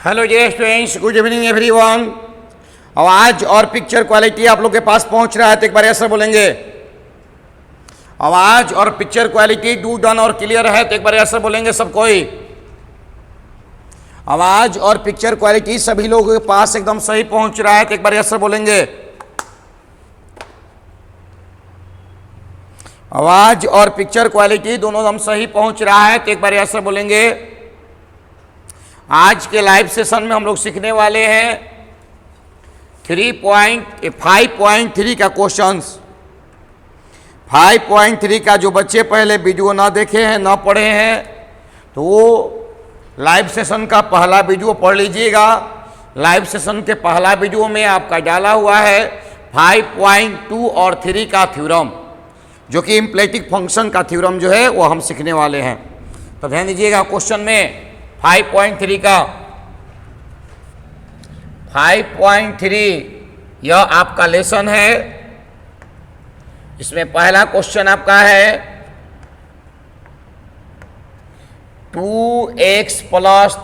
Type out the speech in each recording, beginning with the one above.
Hello dear students, good evening everyone. आवाज और picture quality आप लोग के पास पहुंच रहा है तो एक बार ऐसा बोलेंगे। आवाज और पिक्चर क्वालिटी डू डन और क्लियर है तो एक बार ऐसा बोलेंगे सब कोई। आवाज और पिक्चर क्वालिटी सभी लोगों के पास एकदम सही पहुंच रहा है तो एक बार ऐसा बोलेंगे। आवाज और पिक्चर क्वालिटी दोनों एकदम सही पहुंच रहा है तो एक बार ऐसा बोलेंगे। आज के लाइव सेशन में हम लोग सीखने वाले हैं 5.3 का क्वेश्चंस। 5.3 का जो बच्चे पहले वीडियो ना देखे हैं ना पढ़े हैं तो वो लाइव सेशन का पहला वीडियो पढ़ लीजिएगा। लाइव सेशन के पहला वीडियो में आपका डाला हुआ है 5.2 और 3 का थ्योरम, जो कि इम्प्लेटिक फंक्शन का थ्योरम जो है वो हम सीखने वाले हैं। तो ध्यान दीजिएगा क्वेश्चन में 5.3 का 5.3 यह आपका लेसन है। इसमें पहला क्वेश्चन आपका है 2x +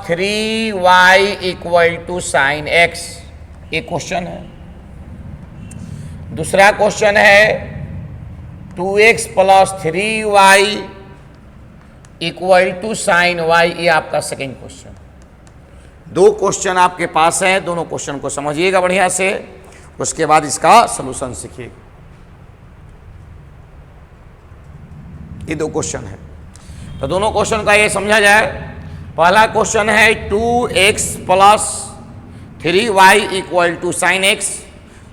3y = sin x, ये क्वेश्चन है। दूसरा क्वेश्चन है 2x + 3y = sin y, ये आपका सेकेंड क्वेश्चन। दो क्वेश्चन आपके पास हैं, दोनों क्वेश्चन को समझिएगा बढ़िया से, उसके बाद इसका सलूशन सीखिएगा। ये दो क्वेश्चन है तो दोनों क्वेश्चन का ये समझा जाए। पहला क्वेश्चन है 2x + 3y = sin x।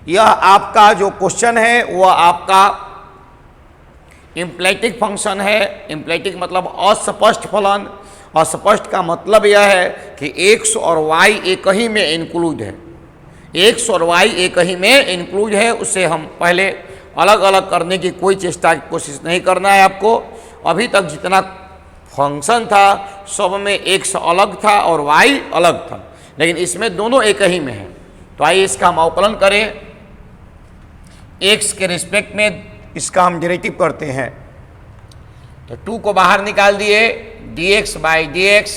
यह आपका जो क्वेश्चन है वह आपका इम्प्लेटिक फंक्शन है। इम्प्लेटिक मतलब अस्पष्ट फलन। अस्पष्ट का मतलब यह है कि x और y एक ही में इंक्लूड है। x और y एक ही में इंक्लूड है, उससे हम पहले अलग अलग करने की कोई कोशिश नहीं करना है आपको। अभी तक जितना फंक्शन था सब में x अलग था और y अलग था, लेकिन इसमें दोनों एक ही में है। तो आइए इसका हम अवकलन करें। x के रिस्पेक्ट में इसका हम डेरिवेटिव करते हैं। तो 2 को बाहर निकाल दिए dx/dx,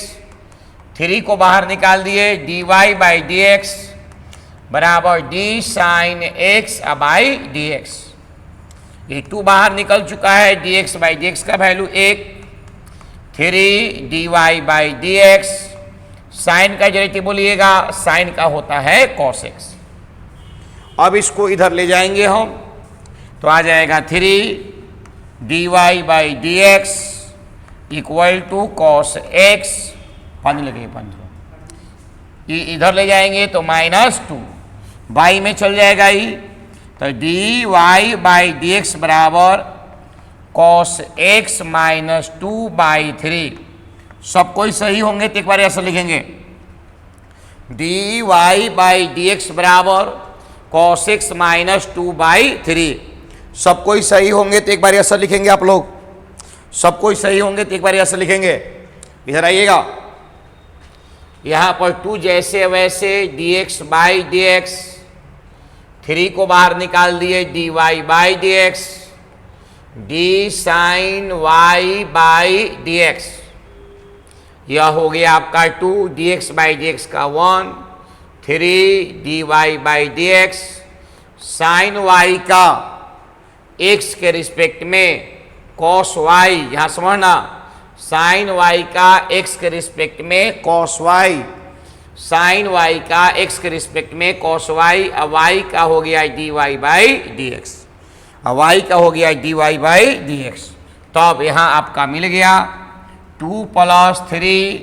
3 को बाहर निकाल दिए dy/dx बराबर d sin x/dx। ये 2 बाहर निकल चुका है, dx/dx का वैल्यू 1, 3 dy/dx। साइन का डेरिवेटिव बोलिएगा, साइन का होता है cos x। अब इसको इधर ले जाएंगे हम तो आ जाएगा 3 dy/dx = cos x। पानी लगे पानी, ये इधर ले जाएंगे तो -2 y में चल जाएगा ही। तो dy/dx बराबर cos x - 2/3। सब कोई सही होंगे तो एक बार ऐसा लिखेंगे dy/dx बराबर cos x - 2/3। सब कोई सही होंगे तो एक बार ऐसा लिखेंगे आप लोग। सब कोई सही होंगे तो एक बार ऐसा लिखेंगे। इधर आइएगा, यहां पर 2 जैसे वैसे dx/dx, 3 को बाहर निकाल दिए dy/dx, d sin y/dx। यह हो गया आपका 2 dx/dx का 1, 3 dy/dx sin y का x के रिस्पेक्ट में cos y। यहां समझना, sin y का x के रिस्पेक्ट में cos y, sin y का x के रिस्पेक्ट में cos y। अब y का हो गया dy/dx, अब y का हो गया dy/dx। तब यहां आपका मिल गया 2 + 3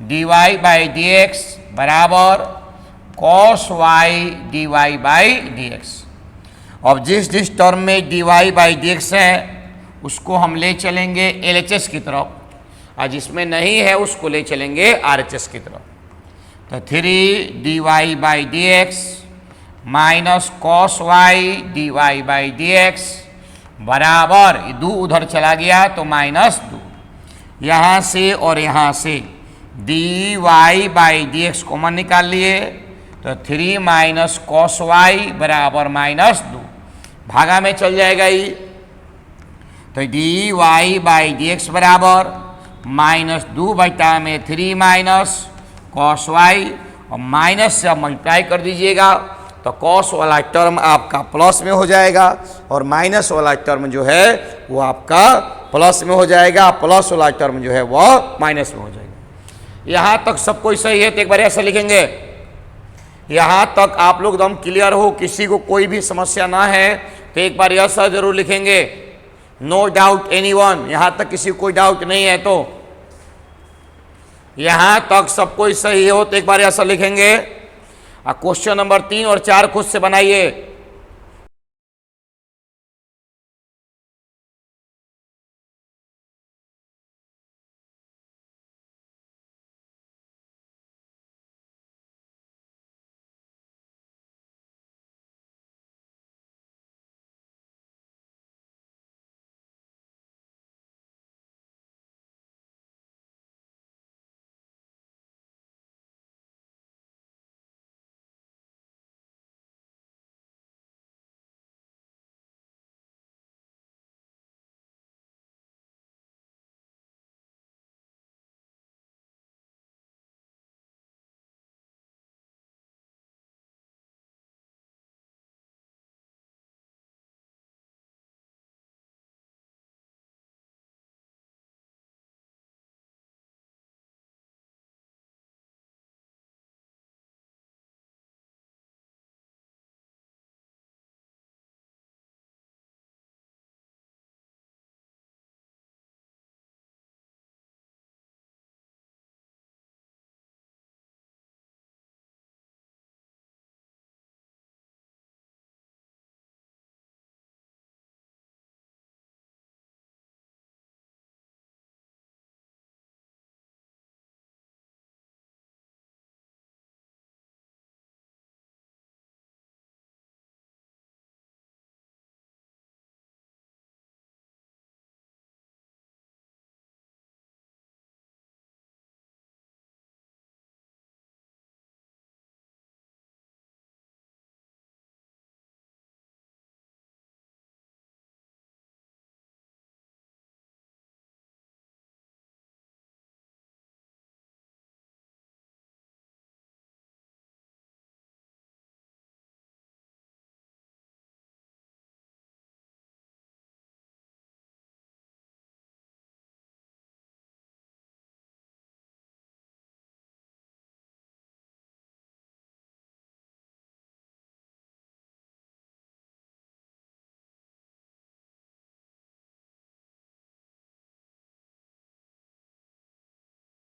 dy/dx बराबर cos y dy/dx। अब जिस टर्म में dy/dx है उसको हम ले चलेंगे LHS की तरफ, और जिसमें नहीं है उसको ले चलेंगे RHS की तरफ। तो 3 dy/dx - cos y dy/dx बराबर 2 उधर चला गया तो -2। यहाँ से और यहाँ से dy/dx कॉमन निकाल लिए तो 3 - cos y बराबर -2। भागा में चल जाएगा ही तो dy/dx बराबर -2 में 3 - cos y और माइनस से आप मल्टीप्लाई कर दीजिएगा तो कॉस वाला टर्म आपका प्लस में हो जाएगा और माइनस वाला टर्म जो है वो आपका प्लस में हो जाएगा, प्लस वाला टर्म जो है वह माइनस में हो जाएगा। यहाँ तक सब कोई सही है तो एक बार ऐसा लिखेंगे। यहाँ तक आप लोग एकदम क्लियर हो, किसी को कोई भी समस्या ना है तो एक बार ऐसा जरूर लिखेंगे, नो डाउट एनीवन। यहाँ तक किसी को कोई डाउट नहीं है तो यहाँ तक सब कोई सही हो तो एक बार ऐसा लिखेंगे। क्वेश्चन नंबर 3 और 4 खुद से बनाइए।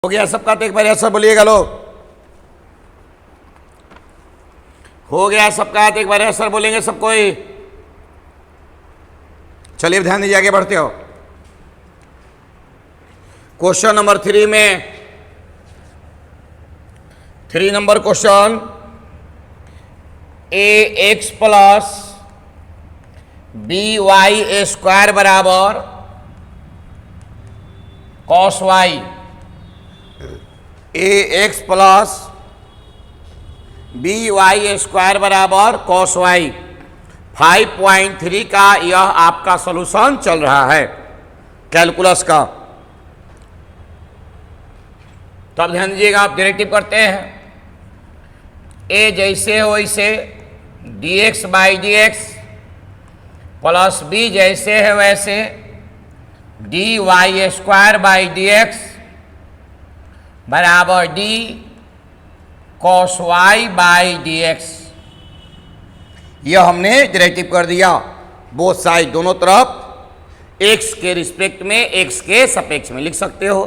हो गया सबका तो एक बार ऐसा बोलिएगा लोग। हो गया सबका तो एक बार ऐसा बोलेंगे सब कोई। चलिए ध्यान दीजिए, आगे बढ़ते हो। क्वेश्चन नंबर 3 में 3 नंबर क्वेश्चन, ए एक्स प्लस बी वाई ए स्क्वायर बराबर कॉस वाई। ए एक्स प्लस बी वाई ए स्क्वायर बराबर कॉस वाई 5.3 का यह आपका सॉल्यूशन चल रहा है कैलकुलस का। तो अब ध्यान दीजिएगा, आप डेरिवेटिव करते हैं। ए जैसे हो वैसे dx by D x plus B जैसे है वैसे D Y square by D x बराबर D cos Y by D x. यह हमने डेरिवेटिव कर दिया, बोथ साइड दोनों तरफ x के रिस्पेक्ट में x के सापेक्ष में लिख सकते हो।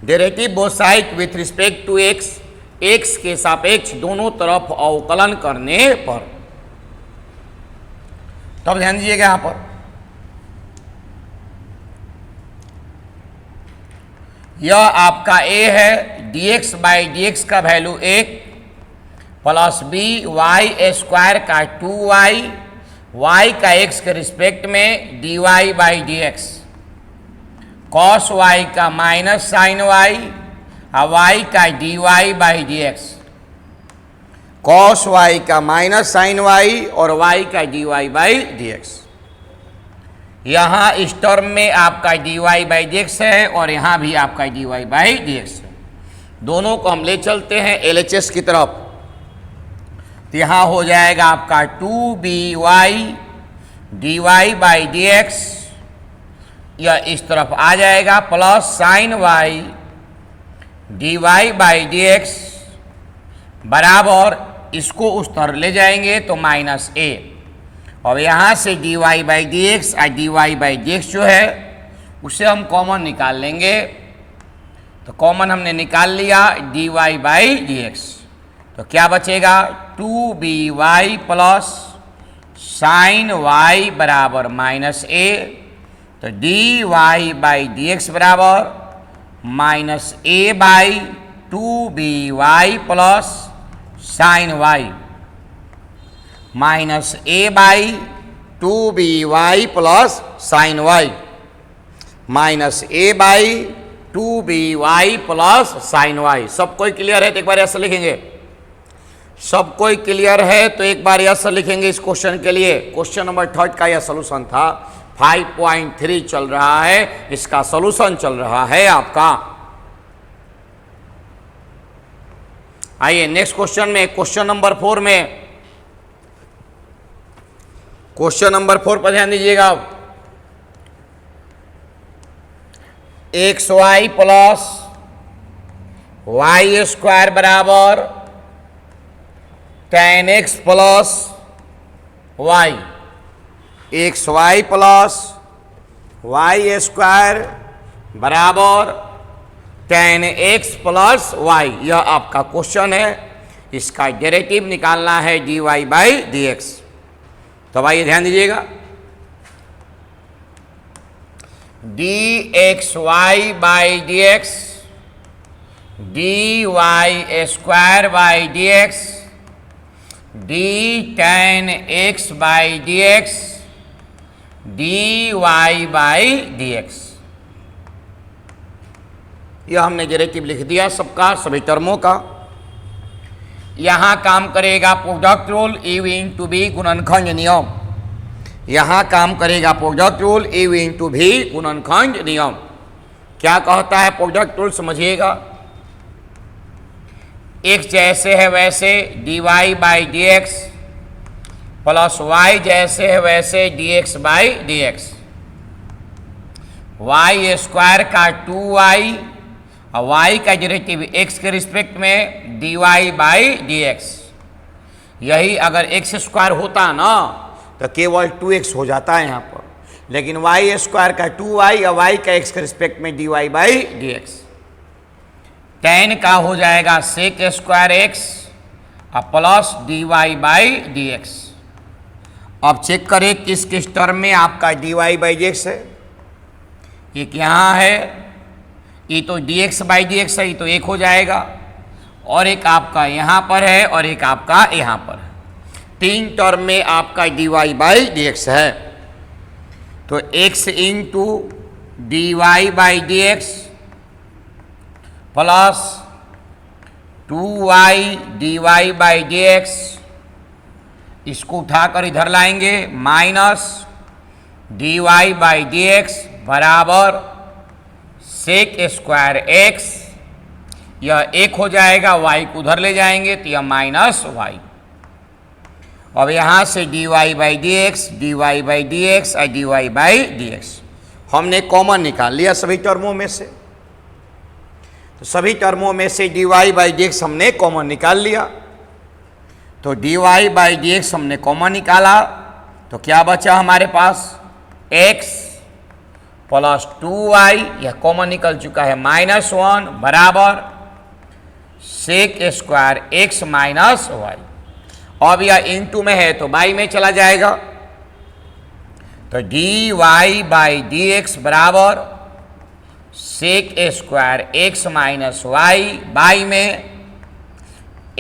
Derivative both side with respect to x के सापेक्ष दोनों तरफ अवकलन करने पर। तब ध्यान दीजिएगा यहां पर, यह आपका a है, dx बाई डी एक्स का value 1 plus b y square का 2y, y का x के रिस्पेक्ट में dy by D x, cos y का माइनस साइन y और y का dy by D x, cos y का माइनस साइन y और y का dy बाई डी एक्स। यहाँ इस टर्म में आपका dy बाई डी एक्स है और यहाँ भी आपका dy बाई डी एक्स है। दोनों को हम ले चलते हैं LHS की तरफ। तो यहाँ हो जाएगा आपका 2by dy/dx, यह इस तरफ आ जाएगा प्लस साइन y dy/dx बराबर, इसको उस तरफ ले जाएंगे तो माइनस a। और यहाँ से dy/dx और dy/dx जो है उसे हम कॉमन निकाल लेंगे। तो कॉमन हमने निकाल लिया dy/dx, तो क्या बचेगा 2by प्लस साइन y बराबर माइनस a। तो dy/dx बराबर minus a/2by plus sign y, minus a/2by plus sign y, minus a/2by plus sign y। सब कोई क्लियर है तो एक बार ऐसा लिखेंगे। सब कोई क्लियर है तो एक बार ऐसा लिखेंगे इस क्वेश्चन के लिए। क्वेश्चन नंबर 3 का यह सॉल्यूशन था। 5.3 चल रहा है, इसका सॉल्यूशन चल रहा है आपका। आइए नेक्स्ट क्वेश्चन में, क्वेश्चन नंबर 4 में, क्वेश्चन नंबर 4 पर ध्यान दीजिएगा। xy प्लस y स्क्वायर बराबर tan x plus y, xy plus y square बराबर tan x प्लस y, यह आपका क्वेश्चन है। इसका डेरिवेटिव निकालना है dy/dx। तो आइए ध्यान दीजिएगा, dxy/dx dy स्क्वायर/dx d tan x/dx dy/dx, यह हमने डेरिवेटिव लिख दिया सबका, सभी टर्मों का। यहां काम करेगा product rule u into v गुणनखंड नियम। यहां काम करेगा product rule u into v गुणनखंड नियम। क्या कहता है प्रोडक्ट रूल, समझिएगा। x जैसे है वैसे dy/dx प्लस y जैसे है वैसे dx/dx, y स्क्वायर का 2y और y का डेरिवेटिव x के रिस्पेक्ट में dy/dx। यही अगर x स्क्वायर होता ना तो केवल 2x हो जाता है यहाँ पर, लेकिन y स्क्वायर का 2y और y का x के रिस्पेक्ट में dy/dx। tan का हो जाएगा sec स्क्वायर x और प्लस dy/dx। अब चेक करें किस किस टर्म में आपका dy/dx है। एक यहाँ है, ये तो dx/dx है, ये तो एक हो जाएगा, और एक आपका यहाँ पर है और एक आपका यहाँ पर है। 3 टर्म में आपका dy/dx है। तो x into dy/dx plus 2y dy/dx, इसको उठाकर इधर लाएंगे, माइनस dy/dx बराबर सेक स्क्वायर x, यह एक हो जाएगा, y को उधर ले जाएंगे तो यह माइनस y। अब यहाँ से dy/dx dy/dx और dy/dx हमने कॉमन निकाल लिया सभी टर्मों में से। तो सभी टर्मों में से dy/dx हमने कॉमन निकाल लिया। तो dy/dx हमने कॉमन निकाला तो क्या बचा हमारे पास, x प्लस 2y, यह कॉमन निकल चुका है, -1 बराबर sec square x minus y। अब यह इंटू में है तो बाई में चला जाएगा। तो dy/dx बराबर sec square x minus y, by में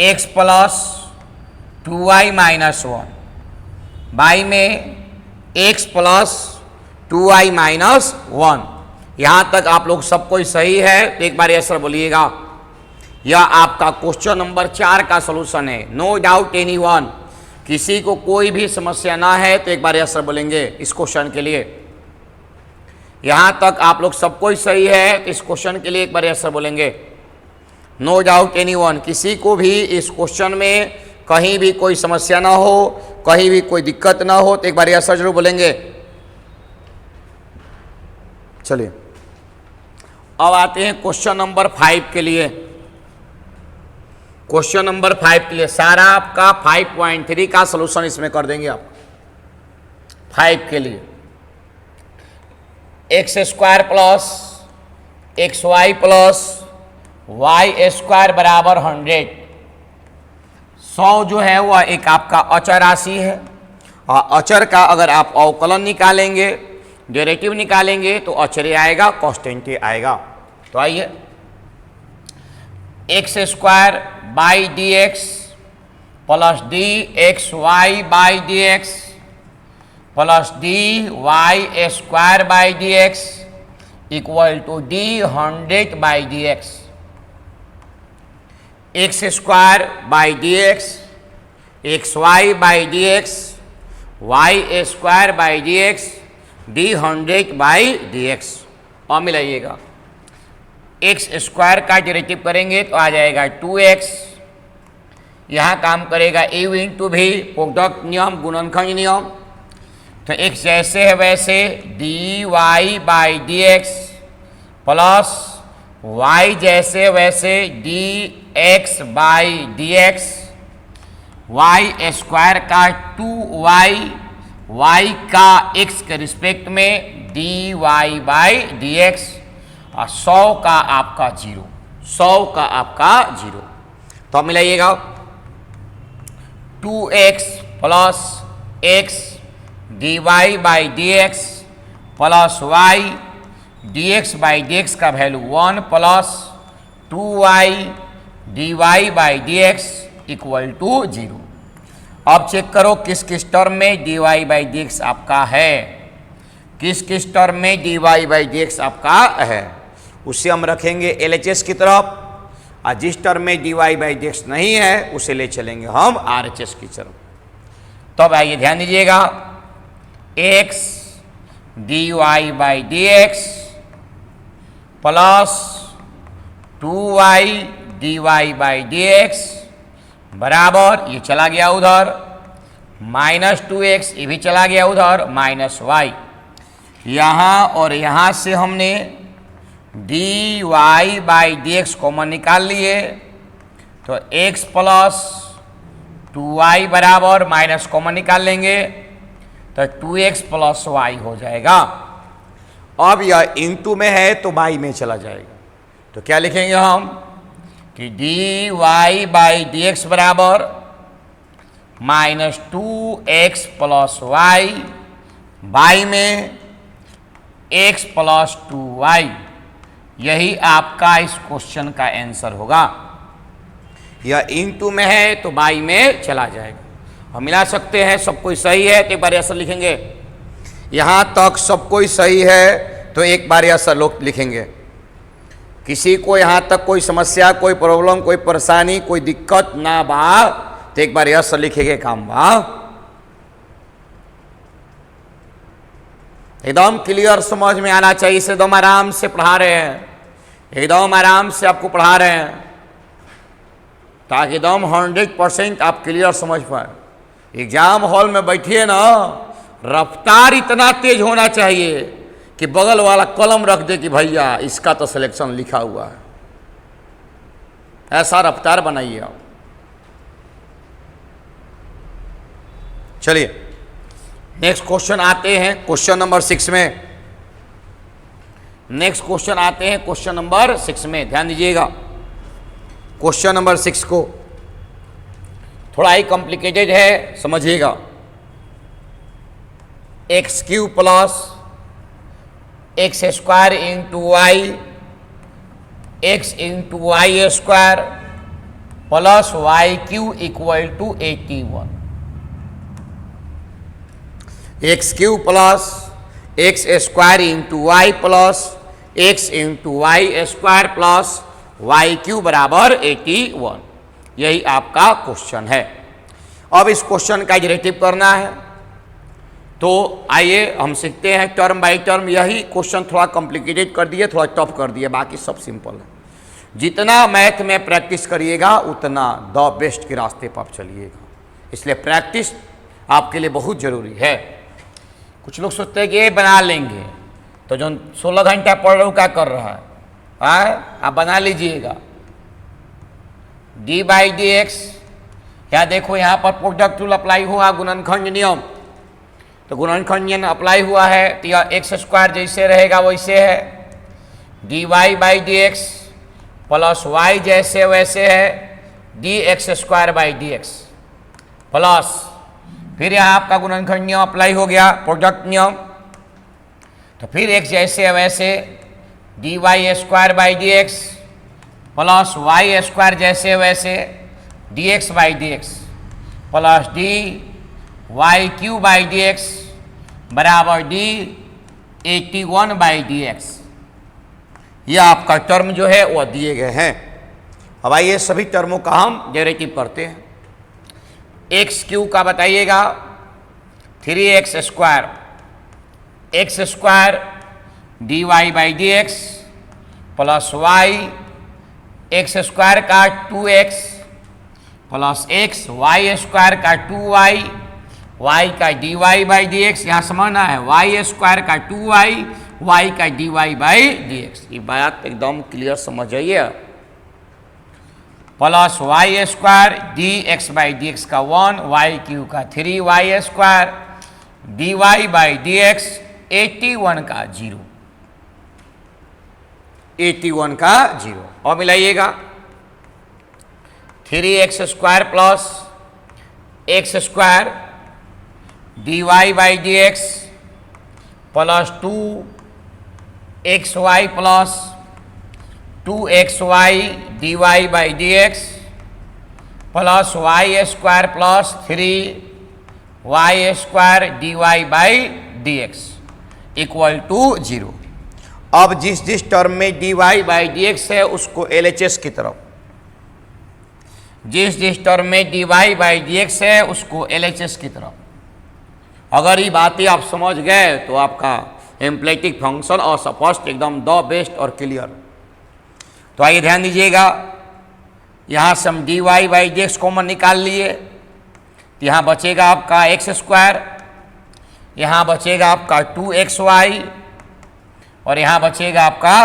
x plus 2y minus 1, by में x प्लस 2y माइनस 1। यहाँ तक आप लोग सब कोई सही है तो एक बार आंसर बोलिएगा। यह आपका क्वेश्चन नंबर 4 का सॉल्यूशन है। नो डाउट एनीवन, किसी को कोई भी समस्या ना है तो एक बार आंसर बोलेंगे इस क्वेश्चन के लिए। यहाँ तक आप लोग सब कोई सही है तो इस क्वेश्चन के लिए एक बार आंसर बोलेंगे। नो डाउट एनीवन, किसी को भी इस क्वेश्चन में कहीं भी कोई समस्या ना हो, कहीं भी कोई दिक्कत ना हो, तो एक बार ऐसा जरूर बोलेंगे। चलिए अब आते हैं क्वेश्चन नंबर 5 के लिए। क्वेश्चन नंबर 5 के लिए सारा आपका 5.3 का सलूशन इसमें कर देंगे आप। 5 के लिए x square plus x y plus y square बराबर 100। 100 जो है वह एक आपका अचर राशि है, और अचर का अगर आप अवकलन निकालेंगे, डेरिवेटिव निकालेंगे, तो अचर आएगा, कांस्टेंट आएगा। तो आइए, x square by D x plus d x Y by D x plus d Y square by D x equal to d 100 by D x. X square by D x Y by D x y square by D x d 100 by D x. और मिलाइएगा, x square का derivative करेंगे तो आ जाएगा 2x, यहाँ काम करेगा u into भी प्रोडक्ट नियम, गुणनखंड नियम। तो x जैसे है वैसे D Y by D x plus y जैसे वैसे d x by D x, y square का 2y, y का x के रिस्पेक्ट में D Y by D x, और 100 का आपका 0, 100 का आपका 0। तो अब मिलाइएगा, 2x plus X D Y by D x plus Y D x by D x का value 1 plus 2y D Y by D x equal to 0। अब चेक करो किस किस टर्म में D Y by D X आपका है, किस किस टर्म में D Y by D X आपका है, उसे हम रखेंगे LHS की तरफ, और जिस टर्म में D Y by D x नहीं है उसे ले चलेंगे हम RHS की तरफ। तो अब आइए ध्यान दीजिएगा, x D Y by D x plus 2y D Y by D x बराबर, ये चला गया उधर, माइनस 2x, ये भी चला गया उधर, माइनस y। यहाँ और यहाँ से हमने D Y by D x common निकाल लिए, तो x प्लस 2y बराबर माइनस कॉमन निकाल लेंगे तो 2x प्लस y हो जाएगा। अब यह इंटू में है तो बाई में चला जाएगा, तो क्या लिखेंगे हम कि D Y by D x बराबर minus 2x plus Y, by में x प्लस 2y। यही आपका इस क्वेश्चन का आंसर होगा। यह इंटू में है तो बाई में चला जाएगा। हम मिला सकते हैं, सब कोई सही है तो एक बार ऐसा लिखेंगे, यहाँ तक सब कोई सही है तो एक बार ऐसा लोग लिखेंगे। किसी को यहाँ तक कोई समस्या, कोई प्रॉब्लम, कोई परेशानी, कोई दिक्कत ना बा तो एक बार ऐसा लिखेंगे, काम बा एकदम क्लियर समझ में आना चाहिए। इसे एकदम आराम से पढ़ा रहे हैं, एकदम आराम से आपको पढ़ा रहे हैं ताकि एकदम 100% आप क्लियर समझ पाए। एग्जाम हॉल में बैठिए ना, रफ्तार इतना तेज होना चाहिए कि बगल वाला कलम रख दे कि भैया इसका तो सिलेक्शन लिखा हुआ है, ऐसा रफ्तार बनाइए आप। चलिए नेक्स्ट क्वेश्चन आते हैं, क्वेश्चन नंबर 6 में। नेक्स्ट क्वेश्चन आते हैं क्वेश्चन नंबर 6 में, ध्यान दीजिएगा। क्वेश्चन नंबर 6 को थोड़ा ही कॉम्प्लिकेटेड है, समझिएगा। X cube plus x square into y x into y square plus y cube equal to 81। X cube plus x square into y plus x into y square plus y cube बराबर 81। यही आपका question है। अब इस question का derivative करना है, तो आइए हम सीखते हैं टर्म बाय टर्म। यही क्वेश्चन थोड़ा कॉम्प्लिकेटेड कर दिए, थोड़ा टफ कर दिए, बाकी सब सिंपल है। जितना मैथ में प्रैक्टिस करिएगा उतना द बेस्ट के रास्ते पर आप चलिएगा। इसलिए प्रैक्टिस आपके लिए बहुत जरूरी है। कुछ लोग सोचते हैं कि ये बना लेंगे, तो जो 16 घंटा पढ़ रहा हूँ क्या कर रहा है, आप बना लीजिएगा। डी बाई डी एक्स, या देखो यहाँ पर प्रोडक्ट रूल अप्लाई हुआ, गुणनखंड नियम, तो गुणनखंड नियम अप्लाई हुआ है तो यह एक्स स्क्वायर जैसे रहेगा वैसे है, d Y by D x plus y जैसे वैसे है, d x square by D x plus, फिर यहाँ आपका गुणनखंड नियम अप्लाई हो गया, प्रोडक्ट नियम, तो फिर एक्स जैसे वैसे D Y square by D x plus y square जैसे वैसे d x by D x plus d y cube by D x बराबर डी 81 बाई डी एक्स। यह आपका टर्म जो है वह दिए गए हैं। अब आइए सभी टर्मों का हम डेरिवेटिव करते हैं। एक्स क्यू का बताइएगा 3x square, x square d Y by D x plus y x square का 2x plus x y square का 2y, वाई का d Y by D x, यहाँ समझना है वाई स्क्वायर का 2y, वाई का d Y by D x. ये बात एकदम क्लियर समझ जाइए। Plus y square d x by D x का 1, वाई क्यू का 3y square d Y by D x 81 का 0, 81 का 0। और मिलाइएगा 3x square plus x square d Y by D x plus 2xy plus 2xy d Y by D x plus y square plus 3y square d Y by D x equal to 0। अब जिस जिस term में D Y by D x है उसको LHS की तरफ, जिस जिस टर्म में D Y by D x है उसको LHS की तरफ। अगर ये बातें आप समझ गए तो आपका एम्प्लेटिक फंक्शन और स्पष्ट एकदम द बेस्ट और क्लियर। तो आइए ध्यान दीजिएगा, यहाँ से हम d Y by D x common निकाल लिए, तो यहाँ बचेगा आपका एक्स स्क्वायर, यहाँ बचेगा आपका 2xy और यहाँ बचेगा आपका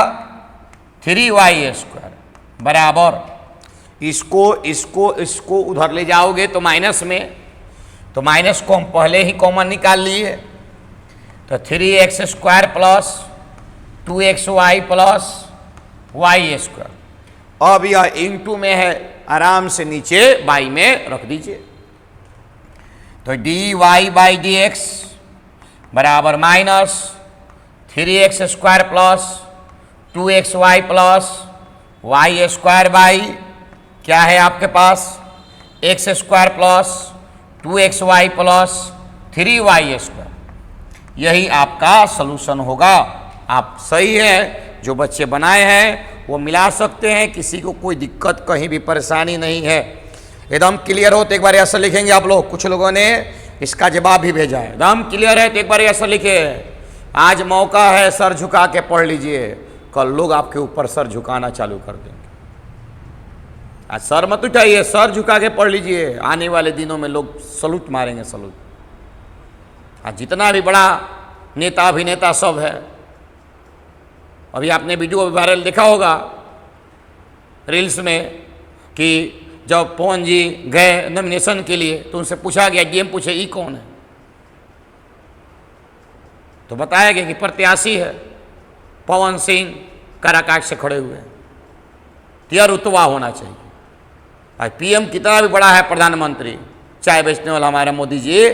3y स्क्वायर बराबर, इसको उधर ले जाओगे तो माइनस में, तो माइनस को हम पहले ही कॉमन निकाल लिए, तो 3x square plus 2xy plus y square. अब यह इनटू में है, आराम से नीचे बाई में रख दीजिए, तो D Y by D x बराबर minus 3x square plus 2xy plus y square by क्या है आपके पास X square plus 2xy plus 3y square. यही आपका सलूशन होगा। आप सही है, जो बच्चे बनाए हैं वो मिला सकते हैं, किसी को कोई दिक्कत कहीं भी परेशानी नहीं है, एकदम क्लियर हो तो एक बार ऐसा लिखेंगे आप लोग। कुछ लोगों ने इसका जवाब भी भेजा है, एकदम क्लियर है तो एक बार ऐसा लिखे, आज मौका है सर झुका के पढ़ लीजिए, कल लोग आपके ऊपर सर झुकाना चालू कर देंगे। आज सर मत उठाइए, सर झुका के पढ़ लीजिए, आने वाले दिनों में लोग सलूट मारेंगे, सलूट। आज जितना भी बड़ा नेता अभिनेता सब है, अभी आपने वीडियो वायरल देखा होगा रील्स में कि जब पवन जी गए नॉमिनेशन के लिए तो उनसे पूछा गया, डीएम पूछे ई कौन है, तो बताया गया कि प्रत्याशी है पवन सिंह काराकाट से खड़े हुए हैं, यह रुतबा होना चाहिए। आज पीएम कितना भी बड़ा है प्रधानमंत्री, चाय बेचने वाला हमारा मोदी जी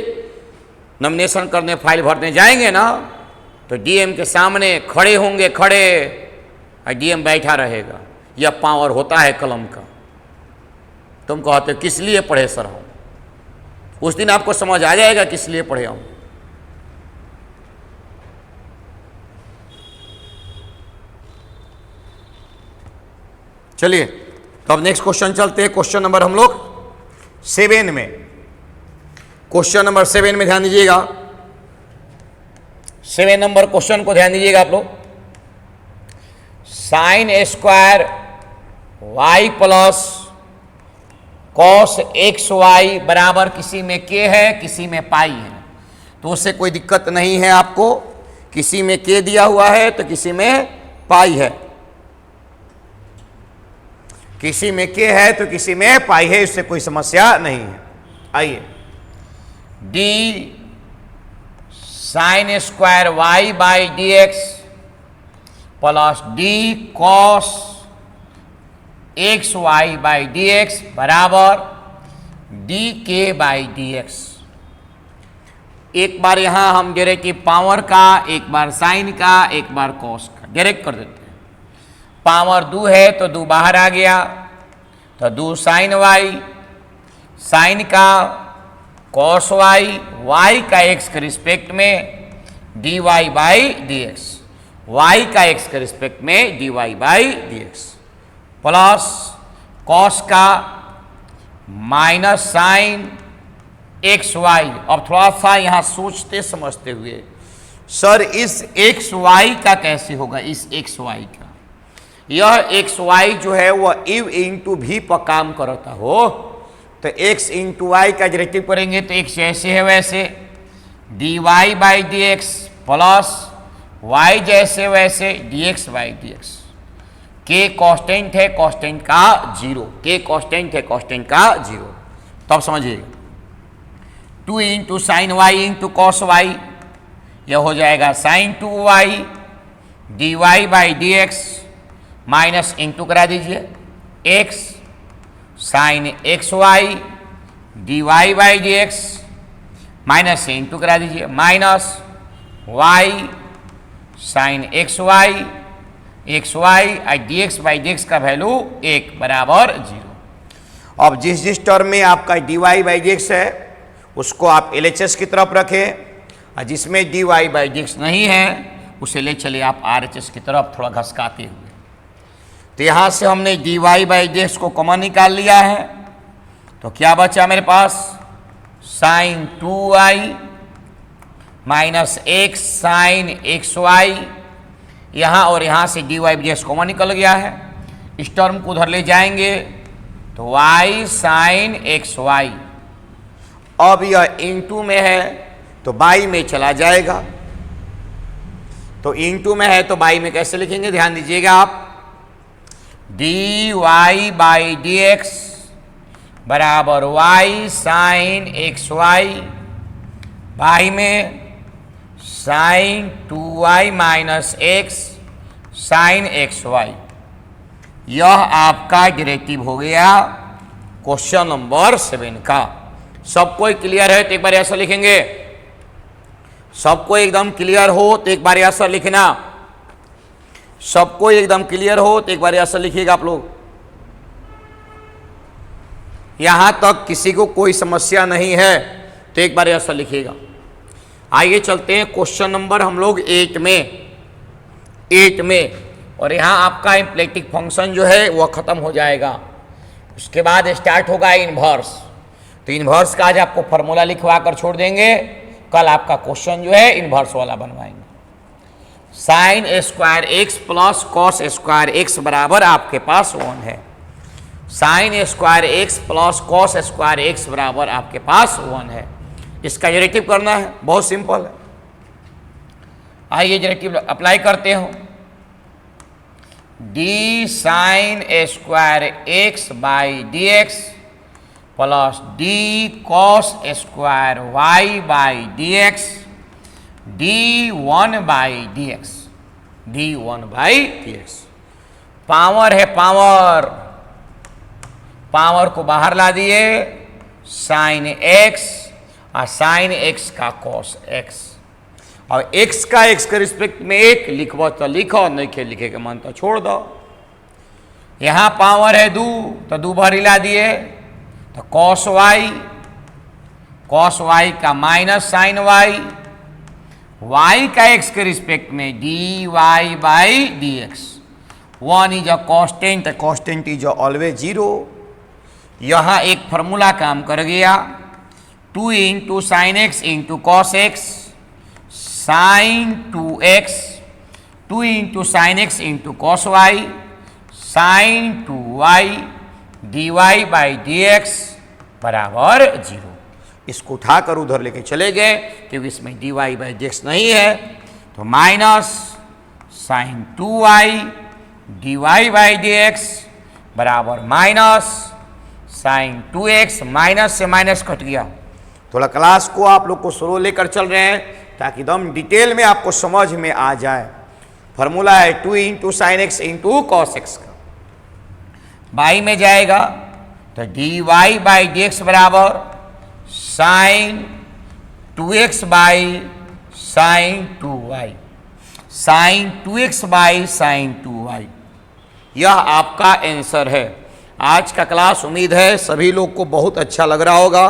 नॉमिनेशन करने फाइल भरने जाएंगे ना तो डीएम के सामने खड़े होंगे, खड़े, और डीएम बैठा रहेगा। यह पावर होता है कलम का। तुम कहते हो किस लिए पढ़े सर हम, उस दिन आपको समझ आ जाएगा किस लिए पढ़े हम। चलिए तो अब नेक्स्ट क्वेश्चन चलते हैं। क्वेश्चन नंबर हम लोग 7 में, क्वेश्चन नंबर 7 में ध्यान दीजिएगा, 7 नंबर क्वेश्चन को ध्यान दीजिएगा आप लोग। Sine square y plus cos x y बराबर किसी में k है, किसी में पाई है, तो उससे कोई दिक्कत नहीं है आपको। किसी में k दिया हुआ है तो किसी में पाई है, किसी में k है तो किसी में पाई है, इससे कोई समस्या नहीं है। आइए, d sine square y by D x plus d cos x Y by D x बराबर डी के बाई डी एक्स। एक बार यहां हम डायरेक्ट पावर का, एक बार साइन का, एक बार कॉस का डायरेक्ट कर देते हैं। पावर 2 है तो 2 बाहर आ गया, तो 2 साइन वाई, साइन का कॉस वाई, वाई का एक्स के रिस्पेक्ट में D Y by D x, y का एक्स के रिस्पेक्ट में D Y by D x, plus cos का माइनस साइन एक्स वाई। अब थोड़ा सा यहां सोचते समझते हुए, सर इस एक्स वाई का कैसे होगा, इस एक्स वाई का, यह एक्स वाई जो है वह इव इंटू भी पर काम करता हो, तो एक्स इंटू वाई का डायरेक्टिव करेंगे तो एक्स जैसे है वैसे D Y by D x plus y जैसे वैसे d x by D x. के कॉन्स्टेंट है, कॉन्स्टेंट का 0, के कॉन्स्टेंट है, कॉन्स्टेंट का 0। तो अब समझिएगा, 2 into sine Y into cos Y, यह हो जाएगा sine 2 Y D Y by D X, minus into करा दीजिए X sine x Y D Y by D X, minus से इंटू करा दीजिए minus Y sine x Y और D x by D x का वैल्यू 1 बराबर 0। अब जिस जिस टर्म में आपका D Y by D x है उसको आप LHS की तरफ रखें, और जिसमें d Y by D x नहीं है उसे ले चले आप RHS की तरफ थोड़ा घसकाते हुए। तो यहाँ से हमने D Y by D X को कॉमन निकाल लिया है, तो क्या बचा मेरे पास, sine 2y minus X sine x Y, यहाँ और यहाँ से D Y D x common निकल गया है। इस टर्म को उधर ले जाएंगे तो y साइन एक्स वाई, अब यह इंटू में है तो बाई में चला जाएगा, तो इंटू में है तो बाई में कैसे लिखेंगे, ध्यान दीजिएगा आप, D Y by D x बराबर Y sine x Y, by में sine 2y minus X sine x Y. यह आपका डायरेक्टिव हो गया क्वेश्चन नंबर 7 का। सबको क्लियर है तो एक बार ऐसा लिखेंगे, सबको एकदम क्लियर हो तो एक बार ऐसा लिखना, सबको एकदम क्लियर हो तो एक बार ऐसा लिखिएगा आप लोग। यहां तक किसी को कोई समस्या नहीं है तो एक बार ऐसा लिखिएगा। आइए चलते हैं क्वेश्चन नंबर हम लोग 8 में, और यहाँ आपका इम्प्लेटिक फंक्शन जो है वह खत्म हो जाएगा, उसके बाद स्टार्ट होगा इन्वर्स। तो इन्वर्स का आज आपको फॉर्मूला लिखवा कर छोड़ देंगे, कल आपका क्वेश्चन जो है इन्वर्स वाला बनवाएंगे। Sign square x plus cos square x बराबर आपके पास 1 है, sign square x plus cos square x बराबर आपके पास 1 है। इसका डायरेक्टिव करना है, बहुत सिंपल है। आइए डायरेक्टिव अप्लाई करते हो, d sine square x by D x plus d cos square y by D x d 1 by D x, d 1 by D x. Power है पावर, पावर को बाहर ला दिए, साइन एक्स और साइन एक्स का cos x, और x का x के रिस्पेक्ट में 1 लिखो तो लिखो, नहीं के लिखे के मन तो छोड़ दो। यहां पावर है 2 तो 2 बार हिला दिए, तो कॉस वाई का माइनस साइन वाई, वाई का एक्स के रिस्पेक्ट में D Y by D x. 1 is a constant, constant is always 0। यहां एक फॉर्मूला काम कर गया, 2 into sine x into cos x sine 2x, 2 into sine x into cos y sine 2y dy by dx बराबर 0। इसको उठाकर उधर लेके चले गए क्योंकि इसमें dy बाई dx नहीं है, तो minus sine 2y dy by dx बराबर माइनस साइन 2x, माइनस से माइनस कट गया। थोड़ा क्लास को आप लोग को स्लो लेकर चल रहे हैं ताकि एकदम डिटेल में आपको समझ में आ जाए। फॉर्मूला है 2 into sine x into cos x का, बाई में जाएगा तो dy बाई dx बराबर sine 2x by sine 2y, sine 2x by sine 2y। यह आपका आंसर है। आज का क्लास उम्मीद है सभी लोग को बहुत अच्छा लग रहा होगा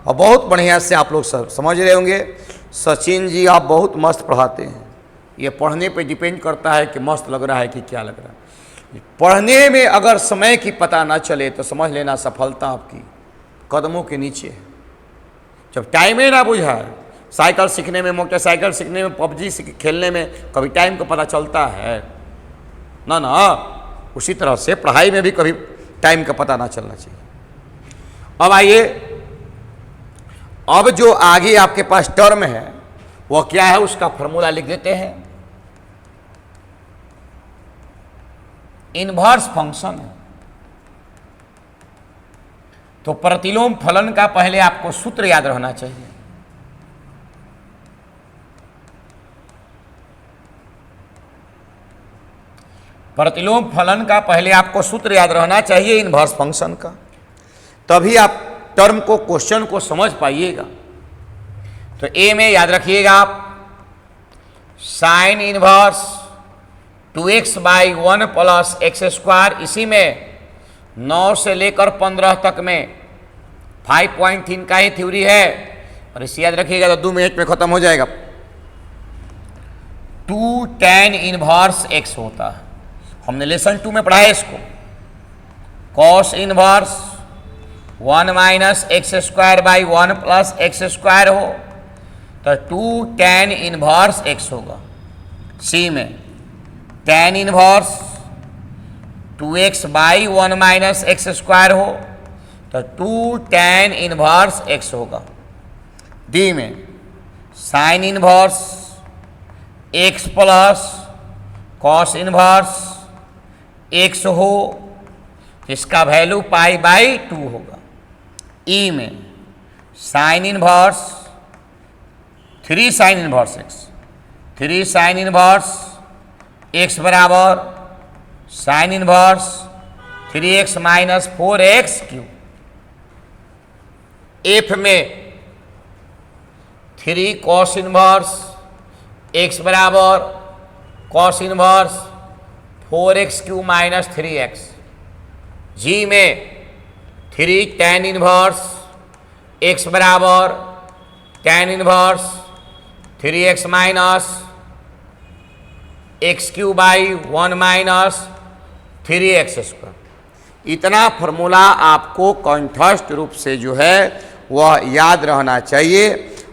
और बहुत बढ़िया से आप लोग सब समझ रहे होंगे। सचिन जी आप बहुत मस्त पढ़ाते हैं। ये पढ़ने पे डिपेंड करता है कि मस्त लग रहा है कि क्या लग रहा है। पढ़ने में अगर समय की पता ना चले तो समझ लेना सफलता आपकी कदमों के नीचे है। जब टाइम ही ना बुझाए, साइकिल सीखने में, मोटरसाइकिल सीखने में, पबजी खेलने में कभी टाइम का पता चलता है ना ना। उसी तरह से पढ़ाई में भी कभी टाइम का पता ना चलना चाहिए। अब आइए, अब जो आगे आपके पास टर्म है वह क्या है उसका फॉर्मूला लिख देते हैं। इनवर्स फंक्शन है तो प्रतिलोम फलन का पहले आपको सूत्र याद रहना चाहिए। प्रतिलोम फलन का पहले आपको सूत्र याद रहना चाहिए इनवर्स फंक्शन का, तभी आप टर्म को, क्वेश्चन को समझ पाइएगा। तो ए में याद रखिएगा आप sine inverse 2x by 1 plus x square, इसी में 9 से लेकर 15 तक में 5.3 का ही थ्योरी है और इसे याद रखिएगा तो 2 मिनट में खत्म हो जाएगा। 2 tan इनवर्स x होता है, हमने लेसन 2 में पढ़ा है इसको। Cos inverse 1 minus x square by 1 plus x square हो तो 2 tan इनवर्स x होगा। सी में tan inverse 2x by 1 minus x square हो तो 2 tan इनवर्स x होगा। डी में sine inverse x plus cos inverse x हो तो इसका वैल्यू पाई बाई 2 होगा। ई में sine inverse 3 sine inverse x, 3 sine inverse x बराबर sine inverse 3x minus 4x cube. F में 3 कॉस इनवर्स x बराबर cos inverse 4x cube minus 3x। जी में 3 tan inverse x बराबर tan inverse 3x minus x Q by 1 minus 3x square. इतना formula आपको कंठस्थ रूप से जो है वह याद रहना चाहिए।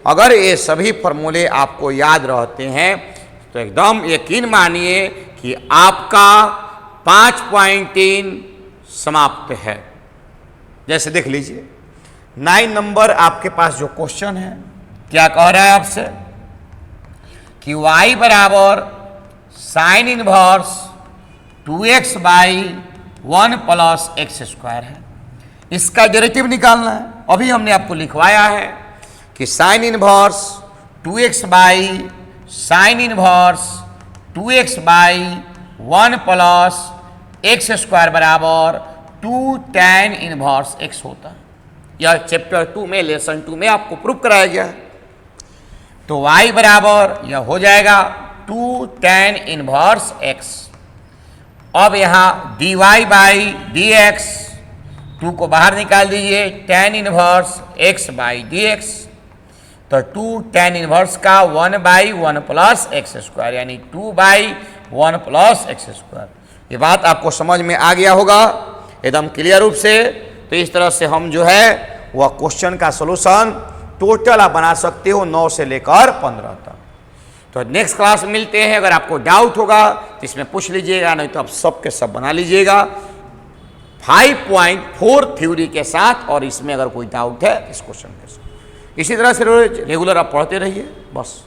अगर ये सभी फॉर्मूले आपको याद रहते हैं तो एकदम यकीन मानिए कि आपका 5.3 समाप्त है। जैसे देख लीजिए 9 नंबर आपके पास जो क्वेश्चन है क्या कह रहा है आपसे कि y बराबर sine inverse 2x by 1 plus x square है। इसका डेरिवेटिव निकालना है। अभी हमने आपको लिखवाया है कि sine inverse 2x by sine inverse 2x by 1 plus x square बराबर 2 tan इनवर्स x होता है। यह चैप्टर 2 में, लेसन 2 में आपको प्रूफ कराया गया है। तो y बराबर यह हो जाएगा 2 tan इनवर्स x। अब यहाँ dy बाई डी एक्स, 2 को बाहर निकाल दीजिए, tan inverse x by D x, तो 2 tan इनवर्स का 1 बाई 1 प्लस एक्स स्क्वायर यानी 2 बाई 1 प्लस एक्स स्क्वायर। ये बात आपको समझ में आ गया होगा एकदम क्लियर रूप से। तो इस तरह से हम जो है वह क्वेश्चन का सोल्यूशन टोटल आप बना सकते हो 9 से लेकर 15 तक। तो नेक्स्ट क्लास में मिलते हैं। अगर आपको डाउट होगा तो इसमें पूछ लीजिएगा, नहीं तो आप सब के सब बना लीजिएगा 5.4 थ्योरी के साथ। और इसमें अगर कोई डाउट है इस क्वेश्चन के साथ, इसी तरह से रेगुलर आप पढ़ते रहिए बस।